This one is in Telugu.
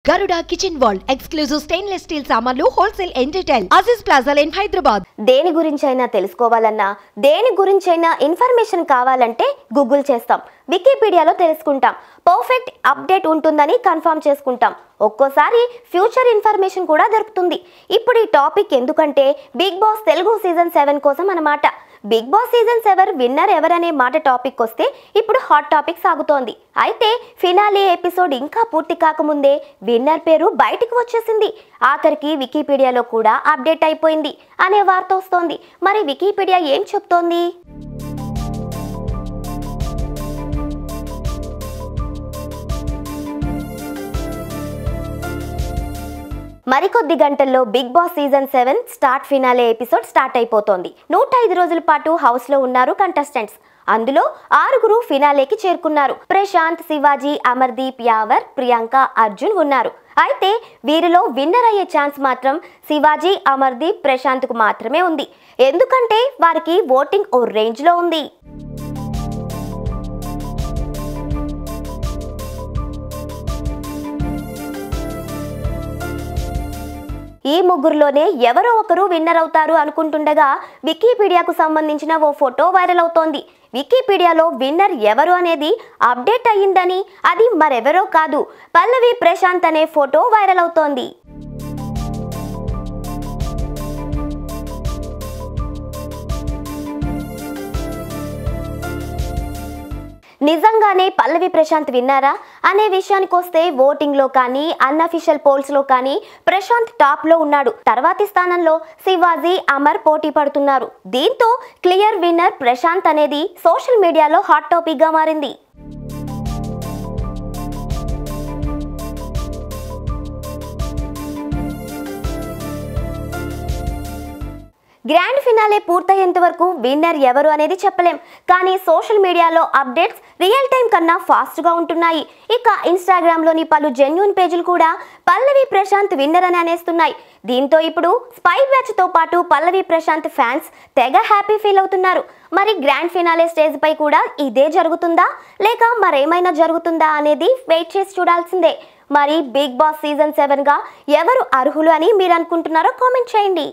Garuda Kitchen World exclusive stainless steel సామాన్లు wholesale and retail Aziz Plaza in Hyderabad. దేని గురించైనా తెలుసుకోవాలన్నా దేని గురించైనా ఇన్ఫర్మేషన్ కావాలంటే గూగుల్ చేస్తాం, వికీపీడియాలో తెలుసుకుంటాం, పర్ఫెక్ట్ అప్డేట్ ఉంటుందని కన్ఫర్మ్ చేసుకుంటాం. ఒక్కోసారి ఫ్యూచర్ ఇన్ఫర్మేషన్ కూడా దొరుకుతుంది. ఇప్పుడు ఈ టాపిక్ ఎందుకంటే బిగ్ బాస్ తెలుగు సీజన్ 7 కోసం అన్నమాట. బిగ్ బాస్ సీజన్ 7 విన్నర్ ఎవరనే మాట టాపిక్ వస్తే ఇప్పుడు హాట్ టాపిక్ సాగుతోంది. అయితే ఫినాలే ఎపిసోడ్ ఇంకా పూర్తి కాకముందే విన్నర్ పేరు బయటికి వచ్చేసింది. ఆఖరికి వికీపీడియాలో కూడా అప్డేట్ అయిపోయింది అనే వార్త వస్తోంది. మరి వికీపీడియా ఏం చెప్తోంది? మరికొద్ది గంటల్లో Bigg Boss season 7 start finale episode start అయిపోతోంది. 105 రోజుల పాటు హౌస్ లో ఉన్నారు కంటెస్టెంట్స్. అందులో 6 ఫినాలేకి చేరుకున్నారు. ప్రశాంత్, శివాజీ, అమర్దీప్, యావర్, ప్రియాంక, అర్జున్ ఉన్నారు. అయితే వీరిలో విన్నర్ అయ్యే ఛాన్స్ మాత్రం శివాజీ, అమర్దీప్, ప్రశాంత్ కు మాత్రమే ఉంది. ఎందుకంటే వారికి ఓటింగ్ ఓ రేంజ్ లో ఉంది. ఈ ముగ్గురులోనే ఎవరో ఒకరు విన్నర్ అవుతారు అనుకుంటుండగా వికీపీడియాకు సంబంధించిన ఓ ఫోటో వైరల్ అవుతోంది. వికీపీడియాలో విన్నర్ ఎవరు అనేది అప్డేట్ అయ్యిందని, అది మరెవరో కాదు పల్లవి ప్రశాంత్ అనే ఫోటో వైరల్ అవుతోంది. నిజంగానే పల్లవి ప్రశాంత్ విన్నారా అనే విషయానికి వస్తే ఓటింగ్ లో కానీ అన్అఫీషియల్ పోల్స్ లో కానీ ప్రశాంత్ టాప్ లో ఉన్నాడు. తర్వాతి స్థానంలో శివాజీ, అమర్ పోటీ పడుతున్నారు. దీంతో క్లియర్ విన్నర్ ప్రశాంత్ అనేది సోషల్ మీడియాలో హాట్ టాపిక్ గా మారింది. గ్రాండ్ ఫినాలే పూర్తయ్యేంత వరకు విన్నర్ ఎవరు అనేది చెప్పలేం. కానీ సోషల్ మీడియాలో అప్డేట్స్ రియల్ టైం కన్నా ఫాస్ట్గా ఉంటున్నాయి. ఇక ఇన్స్టాగ్రామ్లోని పలు జెన్యూన్ పేజీలు కూడా పల్లవి ప్రశాంత్ విన్నర్ అని అనేస్తున్నాయి. దీంతో ఇప్పుడు స్పై బ్యాచ్తో పాటు పల్లవి ప్రశాంత్ ఫ్యాన్స్ తెగ హ్యాపీ ఫీల్ అవుతున్నారు. మరి గ్రాండ్ ఫినాలే స్టేజ్ పై కూడా ఇదే జరుగుతుందా లేక మరేమైనా జరుగుతుందా అనేది వెయిట్ చేసి చూడాల్సిందే. మరి బిగ్ బాస్ సీజన్ 7గా ఎవరు అర్హులు అని మీరు అనుకుంటున్నారో కామెంట్ చేయండి.